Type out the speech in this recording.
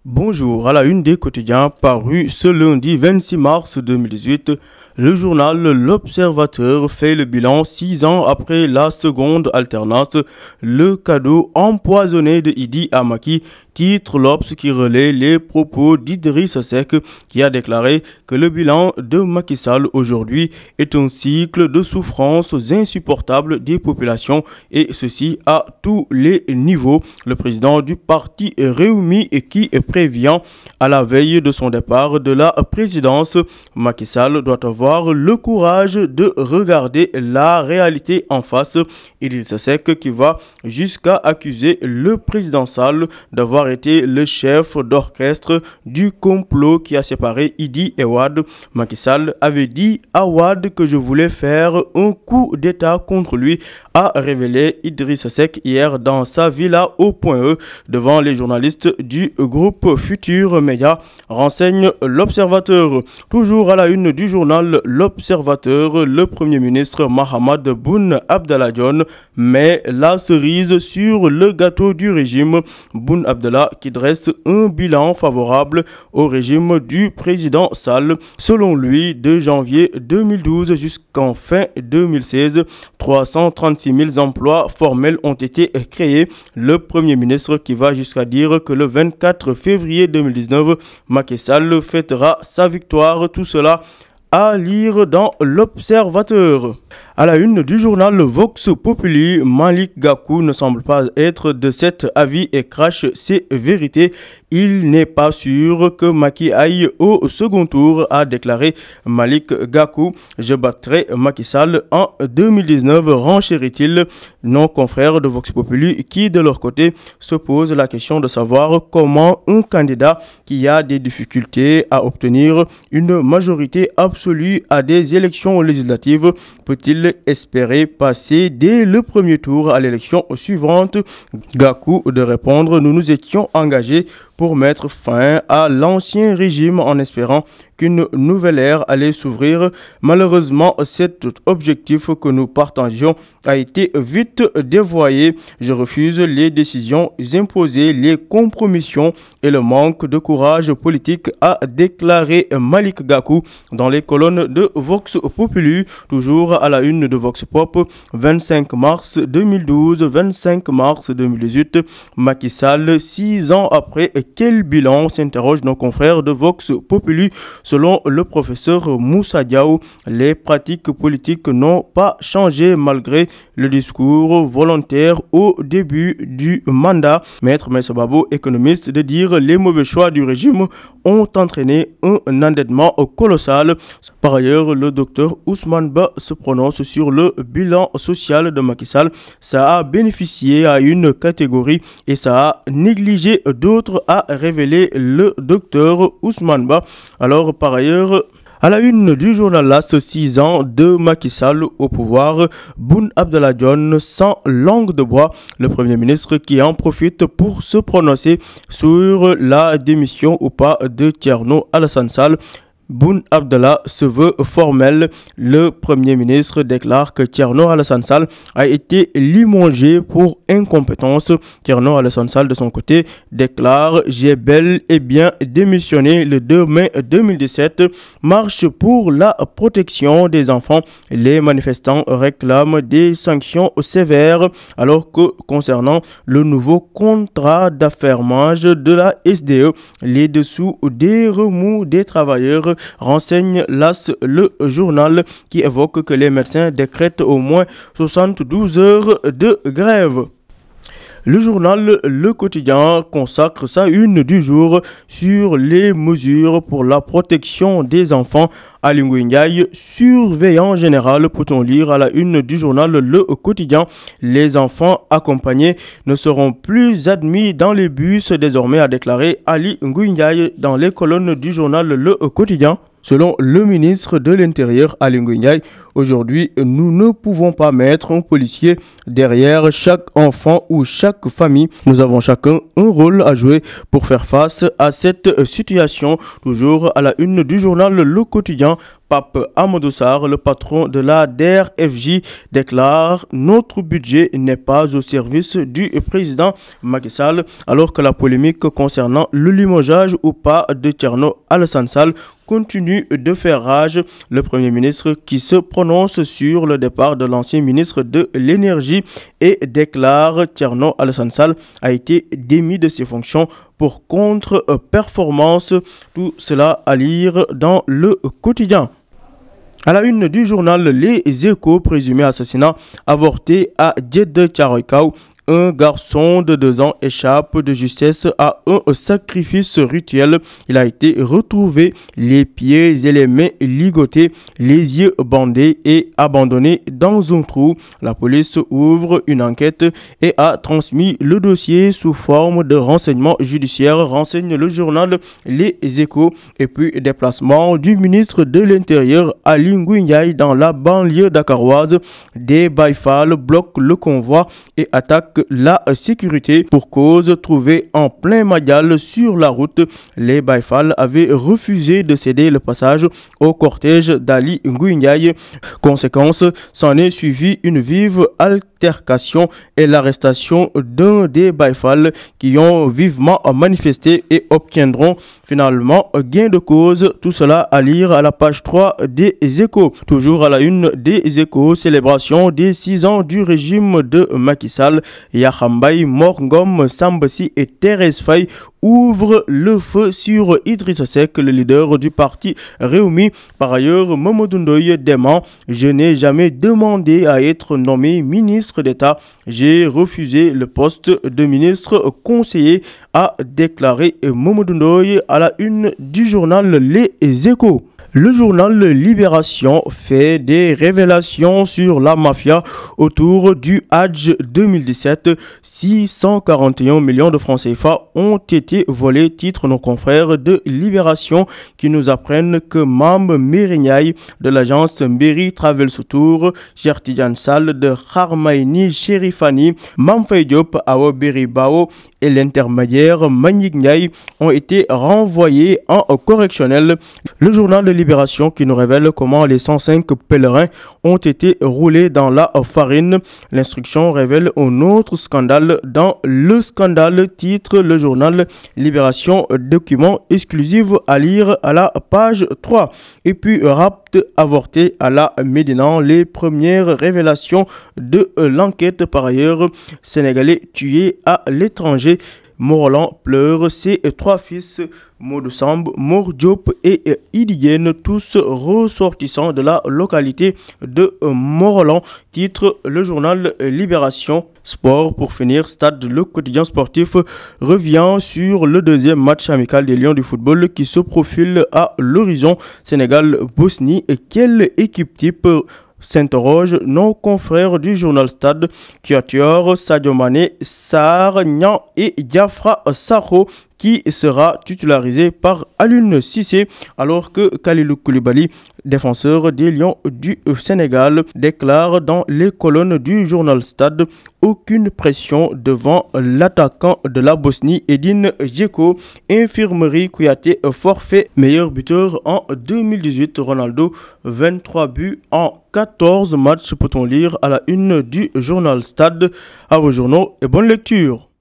Bonjour, à la une des quotidiens paru ce lundi 26 mars 2018, le journal L'Observateur fait le bilan 6 ans après la seconde alternance, le cadeau empoisonné de Idi Amaki, titre l'Obs qui relaie les propos d'Idrissa Seck qui a déclaré que le bilan de Macky Sall aujourd'hui est un cycle de souffrances insupportables des populations et ceci à tous les niveaux. Le président du parti Rewmi et qui prévient à la veille de son départ de la présidence, Macky Sall doit avoir le courage de regarder la réalité en face. Idrissa Seck qui va jusqu'à accuser le président Sall d'avoir été le chef d'orchestre du complot qui a séparé Idi et Wade. Macky Sall avait dit à Wade que je voulais faire un coup d'état contre lui, a révélé Idrissa Seck hier dans sa villa au Point E devant les journalistes du groupe Futur Média, renseigne l'Observateur. Toujours à la une du journal L'Observateur, le Premier ministre Mahammed Boun Abdallah Dionne met la cerise sur le gâteau du régime. Boun Abdallah qui dresse un bilan favorable au régime du président Sall. Selon lui, de janvier 2012 jusqu'en fin 2016, 336 000 emplois formels ont été créés. Le Premier ministre qui va jusqu'à dire que le 24 février 2019, Macky Sall fêtera sa victoire. Tout cela à lire dans l'Observateur. À la une du journal Vox Populi, Malick Gakou ne semble pas être de cet avis et crache ses vérités. Il n'est pas sûr que Macky aille au second tour, a déclaré Malick Gakou. Je battrai Macky Sall en 2019, renchérit-il. Nos confrères de Vox Populi qui, de leur côté, se posent la question de savoir comment un candidat qui a des difficultés à obtenir une majorité absolue à des élections législatives peut-il espérer passer dès le premier tour à l'élection suivante. Gakou de répondre: nous nous étions engagés pour mettre fin à l'ancien régime en espérant qu'une nouvelle ère allait s'ouvrir. Malheureusement, cet objectif que nous partagions a été vite dévoyé. Je refuse les décisions imposées, les compromissions et le manque de courage politique, a déclaré Malick Gakou dans les colonnes de Vox Populi. Toujours à la une de Vox Pop, 25 mars 2012, 25 mars 2018, Macky Sall, 6 ans après, quel bilan, s'interrogent nos confrères de Vox Populi. Selon le professeur Moussa Diaw, les pratiques politiques n'ont pas changé malgré le discours volontaire au début du mandat. Maître Messababo, économiste, de dire les mauvais choix du régime ont entraîné un endettement colossal. Par ailleurs, le docteur Ousmane Ba se prononce sur le bilan social de Macky Sall. Ça a bénéficié à une catégorie et ça a négligé d'autres, a révélé le docteur Ousmane Ba. Alors, par ailleurs, à la une du journal LAS, 6 ans de Macky Sall au pouvoir, Boun Abdallah Dionne sans langue de bois. Le Premier ministre qui en profite pour se prononcer sur la démission ou pas de Thierno Alassane Sall. Boun Abdallah se veut formel. Le Premier ministre déclare que Thierno Alassane Sall a été limogé pour incompétence. Thierno Alassane Sall, de son côté, déclare: j'ai bel et bien démissionné le 2 mai 2017. Marche pour la protection des enfants. Les manifestants réclament des sanctions sévères, alors que concernant le nouveau contrat d'affermage de la SDE, les dessous des remous des travailleurs, renseigne l'AS, le journal qui évoque que les médecins décrètent au moins 72 heures de grève. Le journal Le Quotidien consacre sa une du jour sur les mesures pour la protection des enfants. Aly Ngouille Ndiaye, surveillant général, peut-on lire à la une du journal Le Quotidien. Les enfants accompagnés ne seront plus admis dans les bus désormais, a déclaré Aly Ngouille Ndiaye dans les colonnes du journal Le Quotidien. Selon le ministre de l'Intérieur, Aly Ngouille Ndiaye, aujourd'hui, nous ne pouvons pas mettre un policier derrière chaque enfant ou chaque famille. Nous avons chacun un rôle à jouer pour faire face à cette situation. Toujours à la une du journal Le Quotidien, Pape Amadou Sarr, le patron de la DER/FJ, déclare « Notre budget n'est pas au service du président Macky Sall », alors que la polémique concernant le limogeage ou pas de Thierno Alassane Sall continue de faire rage. Le Premier ministre qui se prononce sur le départ de l'ancien ministre de l'Énergie et déclare Thierno Alassane Sall a été démis de ses fonctions pour contre-performance. Tout cela à lire dans Le Quotidien. À la une du journal Les Échos, présumé assassinat avorté à Djeddah Thiaroye Kao. Un garçon de 2 ans échappe de justesse à un sacrifice rituel. Il a été retrouvé les pieds et les mains ligotés, les yeux bandés et abandonné dans un trou. La police ouvre une enquête et a transmis le dossier sous forme de renseignement judiciaire, renseigne le journal Les Échos. Et puis déplacement du ministre de l'Intérieur Aly Ngouille Ndiaye dans la banlieue dakaroise. Des Baye Fall bloquent le convoi et attaquent la sécurité pour cause trouvée en plein Madial sur la route. Les Baye Fall avaient refusé de céder le passage au cortège d'Aly Ngouille Ndiaye. Conséquence, s'en est suivi une vive altercation et l'arrestation d'un des Baye Fall qui ont vivement manifesté et obtiendront finalement gain de cause. Tout cela à lire à la page 3 des Échos. Toujours à la une des Échos, célébration des 6 ans du régime de Macky Sall. Yakham Mbaye, Mor Ngom, Samba Sy et Thérèse Faye ouvrent le feu sur Idrissa Seck, le leader du parti Rewmi. Par ailleurs, Mamadou Ndoye dément « Je n'ai jamais demandé à être nommé ministre d'État. J'ai refusé le poste de ministre conseiller », a déclaré Mamadou Ndoye à la une du journal Les Échos. Le journal Libération fait des révélations sur la mafia autour du Hajj 2017. 641 millions de francs CFA ont été volés, titre nos confrères de Libération qui nous apprennent que Mam Merignay de l'agence Mberi Travel Tour, Cheikh Tidiane Sall de Kharmaini Cherifani, Mam Faye Diop, Awa Beri Bao et l'intermédiaire Magnik Ndiaye ont été renvoyés en correctionnel. Le journal Libération qui nous révèle comment les 105 pèlerins ont été roulés dans la farine. L'instruction révèle un autre scandale dans le scandale, titre le journal Libération, document exclusif à lire à la page 3. Et puis rapt avorté à la Médina, les premières révélations de l'enquête. Par ailleurs, Sénégalais tués à l'étranger. Morolan pleure ses 3 fils, Modou Samb, Mor Diop et Idienne, tous ressortissants de la localité de Morolan, titre le journal Libération. Sport pour finir, Stade Le Quotidien sportif revient sur le 2e match amical des Lions du football qui se profile à l'horizon. Sénégal-Bosnie, et quelle équipe type s'interroge nos confrères du journal Stade. Kiatior, Sadio Mané, Sarr, Niang et Diafra Sakho qui sera titularisé par Aliou Cissé, alors que Kalilou Koulibaly, défenseur des Lions du Sénégal, déclare dans les colonnes du journal Stade aucune pression devant l'attaquant de la Bosnie Edin Dzeko. Infirmerie Kouyaté forfait, meilleur buteur en 2018. Ronaldo 23 buts en 14 matchs, peut-on lire à la une du journal Stade. À vos journaux et bonne lecture.